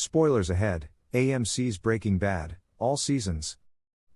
Spoilers ahead, AMC's Breaking Bad, all seasons.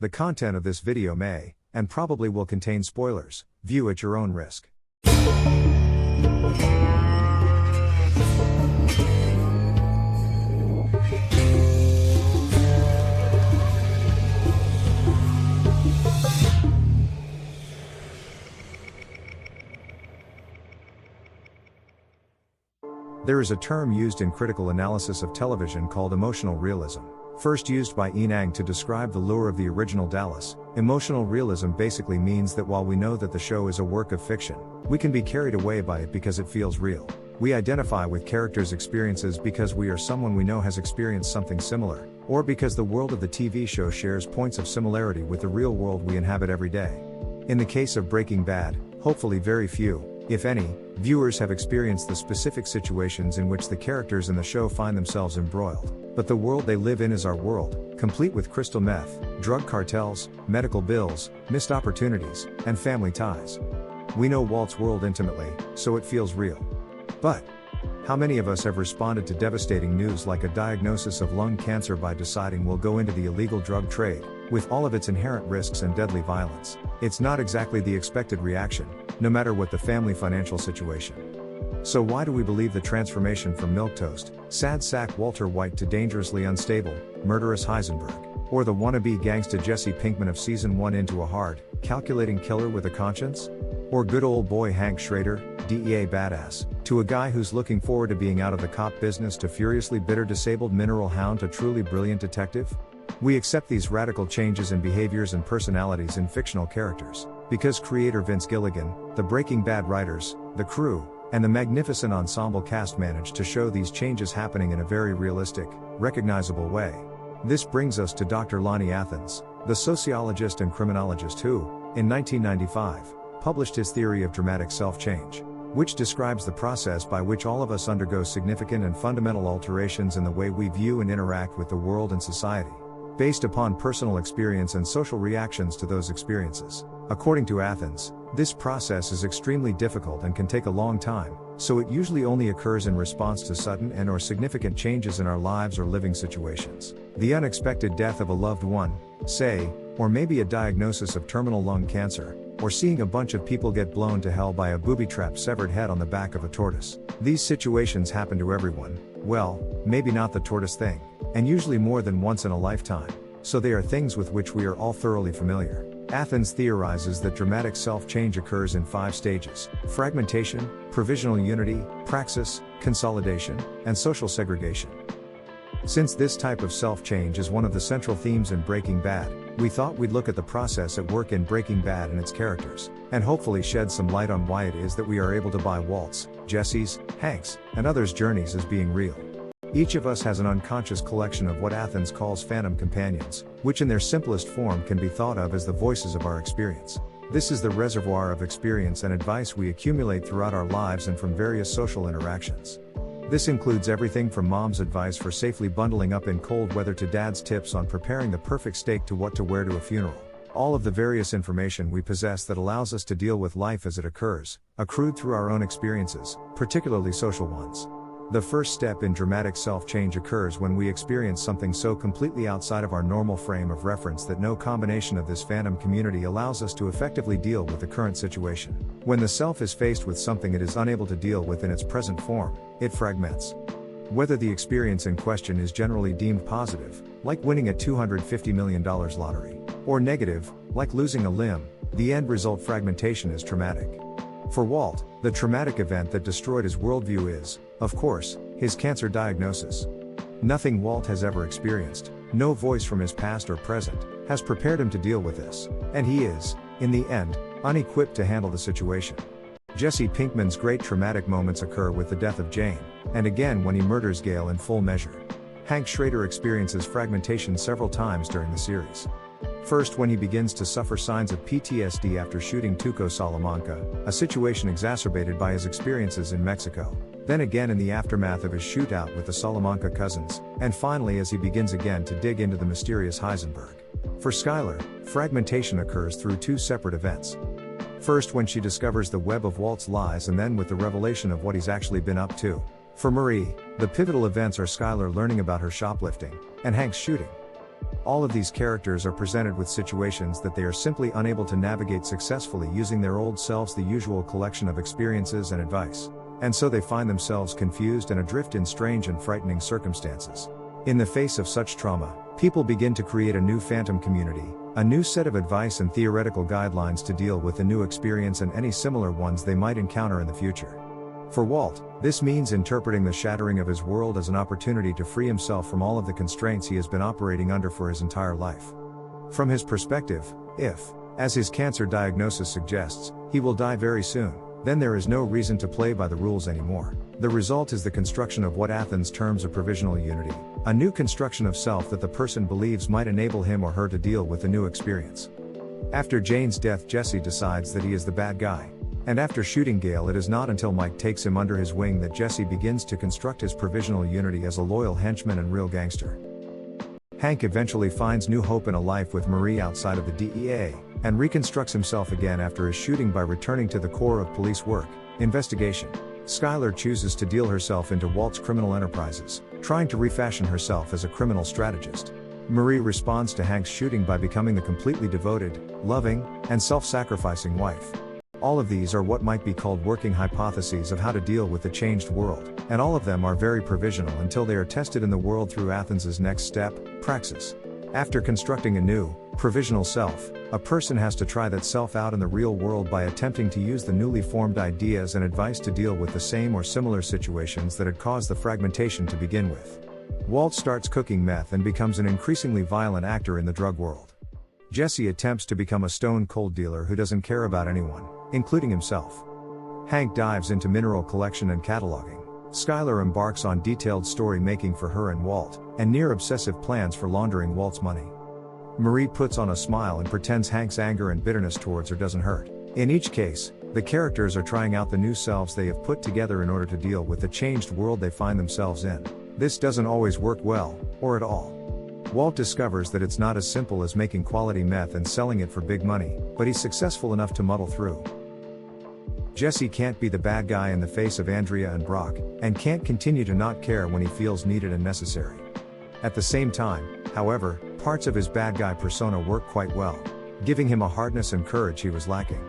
The content of this video may, and probably will contain spoilers. View at your own risk. There is a term used in critical analysis of television called emotional realism. First used by Enang to describe the lure of the original Dallas, emotional realism basically means that while we know that the show is a work of fiction, we can be carried away by it because it feels real. We identify with characters' experiences because we are someone we know has experienced something similar, or because the world of the TV show shares points of similarity with the real world we inhabit every day. In the case of Breaking Bad, hopefully very few, if any, viewers have experienced the specific situations in which the characters in the show find themselves embroiled. But the world they live in is our world, complete with crystal meth, drug cartels, medical bills, missed opportunities, and family ties. We know Walt's world intimately, so it feels real. But how many of us have responded to devastating news like a diagnosis of lung cancer by deciding we'll go into the illegal drug trade, with all of its inherent risks and deadly violence? It's not exactly the expected reaction, no matter what the family financial situation. So why do we believe the transformation from milquetoast, sad sack Walter White to dangerously unstable, murderous Heisenberg, or the wannabe gangsta Jesse Pinkman of season 1 into a hard, calculating killer with a conscience? Or good old boy Hank Schrader, DEA badass, to a guy who's looking forward to being out of the cop business to furiously bitter disabled mineral hound to truly brilliant detective? We accept these radical changes in behaviors and personalities in fictional characters, because creator Vince Gilligan, the Breaking Bad writers, the crew, and the magnificent ensemble cast managed to show these changes happening in a very realistic, recognizable way. This brings us to Dr. Lonnie Athens, the sociologist and criminologist who, in 1995, published his theory of dramatic self-change, which describes the process by which all of us undergo significant and fundamental alterations in the way we view and interact with the world and society, based upon personal experience and social reactions to those experiences. According to Athens, this process is extremely difficult and can take a long time, so it usually only occurs in response to sudden and/or significant changes in our lives or living situations. The unexpected death of a loved one, say, or maybe a diagnosis of terminal lung cancer, or seeing a bunch of people get blown to hell by a booby-trapped severed head on the back of a tortoise. These situations happen to everyone, well, maybe not the tortoise thing, and usually more than once in a lifetime, so they are things with which we are all thoroughly familiar. Athens theorizes that dramatic self-change occurs in 5 stages: fragmentation, provisional unity, praxis, consolidation, and social segregation. Since this type of self-change is one of the central themes in Breaking Bad, we thought we'd look at the process at work in Breaking Bad and its characters, and hopefully shed some light on why it is that we are able to buy Walt's, Jesse's, Hank's, and others' journeys as being real. Each of us has an unconscious collection of what Athens calls phantom companions, which in their simplest form can be thought of as the voices of our experience. This is the reservoir of experience and advice we accumulate throughout our lives and from various social interactions. This includes everything from mom's advice for safely bundling up in cold weather to dad's tips on preparing the perfect steak to what to wear to a funeral. All of the various information we possess that allows us to deal with life as it occurs, accrued through our own experiences, particularly social ones. The first step in dramatic self-change occurs when we experience something so completely outside of our normal frame of reference that no combination of this phantom community allows us to effectively deal with the current situation. When the self is faced with something it is unable to deal with in its present form, it fragments. Whether the experience in question is generally deemed positive, like winning a $250 million lottery, or negative, like losing a limb, the end result fragmentation is traumatic. For Walt, the traumatic event that destroyed his worldview is, of course, his cancer diagnosis. Nothing Walt has ever experienced, no voice from his past or present, has prepared him to deal with this, and he is, in the end, unequipped to handle the situation. Jesse Pinkman's great traumatic moments occur with the death of Jane, and again when he murders Gail in Full Measure. Hank Schrader experiences fragmentation several times during the series. First when he begins to suffer signs of PTSD after shooting Tuco Salamanca, a situation exacerbated by his experiences in Mexico. Then again in the aftermath of his shootout with the Salamanca cousins, and finally as he begins again to dig into the mysterious Heisenberg. For Skyler, fragmentation occurs through 2 separate events. First when she discovers the web of Walt's lies and then with the revelation of what he's actually been up to. For Marie, the pivotal events are Skylar learning about her shoplifting, and Hank's shooting. All of these characters are presented with situations that they are simply unable to navigate successfully using their old selves, the usual collection of experiences and advice. And so they find themselves confused and adrift in strange and frightening circumstances. In the face of such trauma, people begin to create a new phantom community, a new set of advice and theoretical guidelines to deal with the new experience and any similar ones they might encounter in the future. For Walt, this means interpreting the shattering of his world as an opportunity to free himself from all of the constraints he has been operating under for his entire life. From his perspective, if, as his cancer diagnosis suggests, he will die very soon, then there is no reason to play by the rules anymore. The result is the construction of what Athens terms a provisional unity, a new construction of self that the person believes might enable him or her to deal with the new experience. After Jane's death, Jesse decides that he is the bad guy. And after shooting Gail, it is not until Mike takes him under his wing that Jesse begins to construct his provisional unity as a loyal henchman and real gangster. Hank eventually finds new hope in a life with Marie outside of the DEA, and reconstructs himself again after his shooting by returning to the core of police work, investigation. Skylar chooses to deal herself into Walt's criminal enterprises, trying to refashion herself as a criminal strategist. Marie responds to Hank's shooting by becoming the completely devoted, loving, and self-sacrificing wife. All of these are what might be called working hypotheses of how to deal with the changed world, and all of them are very provisional until they are tested in the world through Athens's next step, praxis. After constructing a new, provisional self, a person has to try that self out in the real world by attempting to use the newly formed ideas and advice to deal with the same or similar situations that had caused the fragmentation to begin with. Walt starts cooking meth and becomes an increasingly violent actor in the drug world. Jesse attempts to become a stone-cold dealer who doesn't care about anyone, including himself. Hank dives into mineral collection and cataloging. Skylar embarks on detailed story making for her and Walt, and near-obsessive plans for laundering Walt's money. Marie puts on a smile and pretends Hank's anger and bitterness towards her doesn't hurt. In each case, the characters are trying out the new selves they have put together in order to deal with the changed world they find themselves in. This doesn't always work well, or at all. Walt discovers that it's not as simple as making quality meth and selling it for big money, but he's successful enough to muddle through. Jesse can't be the bad guy in the face of Andrea and Brock, and can't continue to not care when he feels needed and necessary. At the same time, however, parts of his bad guy persona work quite well, giving him a hardness and courage he was lacking.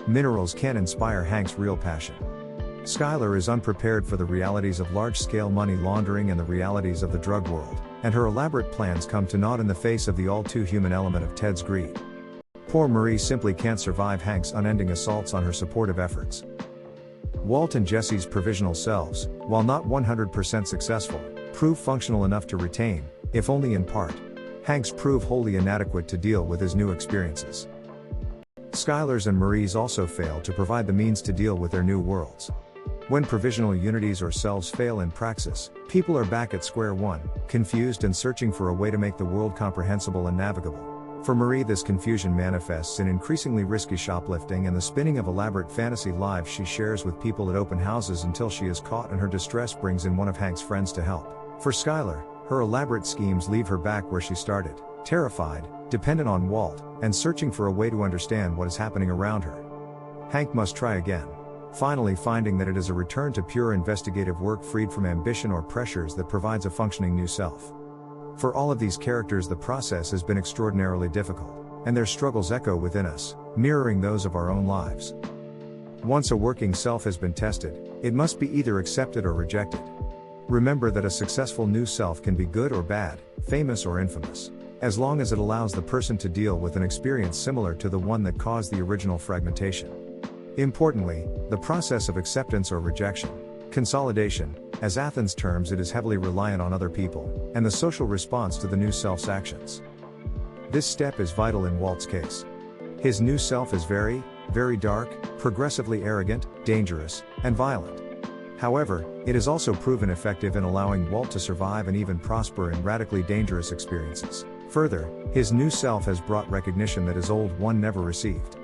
Minerals can inspire Hank's real passion. Skylar is unprepared for the realities of large-scale money laundering and the realities of the drug world, and her elaborate plans come to naught in the face of the all-too-human element of Ted's greed. Poor Marie simply can't survive Hank's unending assaults on her supportive efforts. Walt and Jesse's provisional selves, while not 100% successful, prove functional enough to retain, if only in part. Hank's prove wholly inadequate to deal with his new experiences. Skylar's and Marie's also fail to provide the means to deal with their new worlds. When provisional unities or selves fail in praxis, people are back at square one, confused and searching for a way to make the world comprehensible and navigable. For Marie, this confusion manifests in increasingly risky shoplifting and the spinning of elaborate fantasy lives she shares with people at open houses until she is caught and her distress brings in one of Hank's friends to help. For Skylar, her elaborate schemes leave her back where she started, terrified, dependent on Walt, and searching for a way to understand what is happening around her. Hank must try again, finally finding that it is a return to pure investigative work freed from ambition or pressures that provides a functioning new self. For all of these characters, the process has been extraordinarily difficult, and their struggles echo within us, mirroring those of our own lives. Once a working self has been tested, it must be either accepted or rejected. Remember that a successful new self can be good or bad, famous or infamous, as long as it allows the person to deal with an experience similar to the one that caused the original fragmentation. Importantly, the process of acceptance or rejection, consolidation, as Athens terms it, is heavily reliant on other people, and the social response to the new self's actions. This step is vital in Walt's case. His new self is very, very dark, progressively arrogant, dangerous, and violent. However, it is also proven effective in allowing Walt to survive and even prosper in radically dangerous experiences. Further, his new self has brought recognition that his old one never received.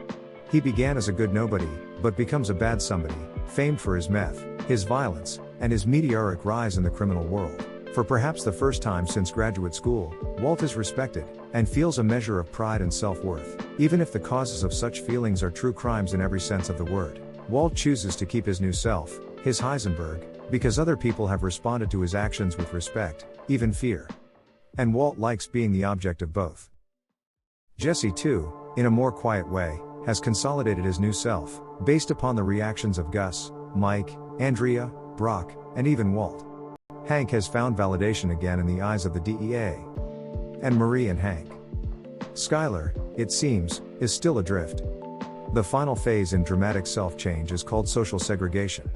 He began as a good nobody, but becomes a bad somebody, famed for his meth, his violence, and his meteoric rise in the criminal world. For perhaps the first time since graduate school, Walt is respected, and feels a measure of pride and self-worth. Even if the causes of such feelings are true crimes in every sense of the word, Walt chooses to keep his new self, his Heisenberg, because other people have responded to his actions with respect, even fear. And Walt likes being the object of both. Jesse, too, in a more quiet way, has consolidated his new self, based upon the reactions of Gus, Mike, Andrea, Brock, and even Walt. Hank has found validation again in the eyes of the DEA. And Marie and Hank. Skylar, it seems, is still adrift. The final phase in dramatic self-change is called social segregation.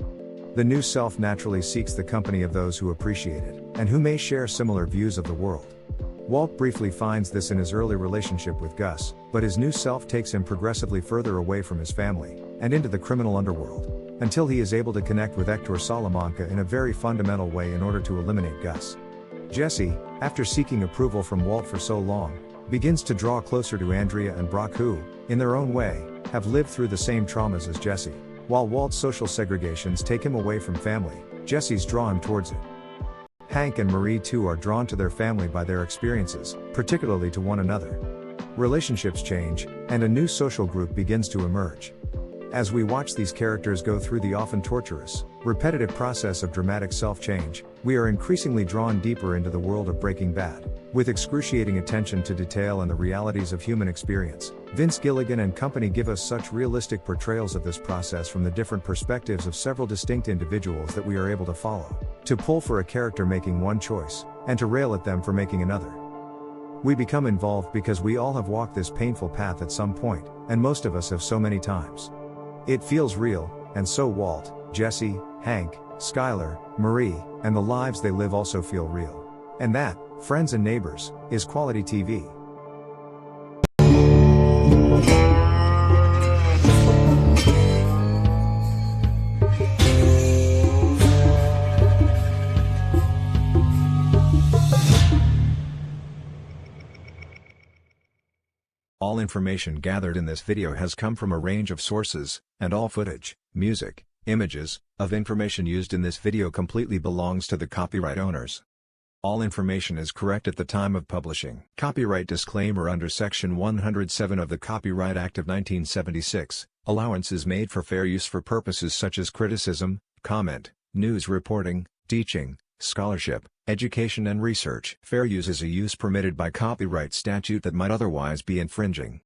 The new self naturally seeks the company of those who appreciate it, and who may share similar views of the world. Walt briefly finds this in his early relationship with Gus, but his new self takes him progressively further away from his family, and into the criminal underworld, until he is able to connect with Hector Salamanca in a very fundamental way in order to eliminate Gus. Jesse, after seeking approval from Walt for so long, begins to draw closer to Andrea and Brock who, in their own way, have lived through the same traumas as Jesse. While Walt's social segregations take him away from family, Jesse's draw him towards it. Hank and Marie too are drawn to their family by their experiences, particularly to one another. Relationships change, and a new social group begins to emerge. As we watch these characters go through the often torturous, repetitive process of dramatic self-change, we are increasingly drawn deeper into the world of Breaking Bad. With excruciating attention to detail and the realities of human experience, Vince Gilligan and company give us such realistic portrayals of this process from the different perspectives of several distinct individuals that we are able to follow, to pull for a character making one choice, and to rail at them for making another. We become involved because we all have walked this painful path at some point, and most of us have so many times. It feels real, and so Walt, Jesse, Hank, Skylar, Marie, and the lives they live also feel real. And that, friends and neighbors, is quality TV. All information gathered in this video has come from a range of sources, and all footage, music, images, of information used in this video completely belongs to the copyright owners. All information is correct at the time of publishing. Copyright disclaimer: under Section 107 of the Copyright Act of 1976, allowance is made for fair use for purposes such as criticism, comment, news reporting, teaching, scholarship, education and research. Fair use is a use permitted by copyright statute that might otherwise be infringing.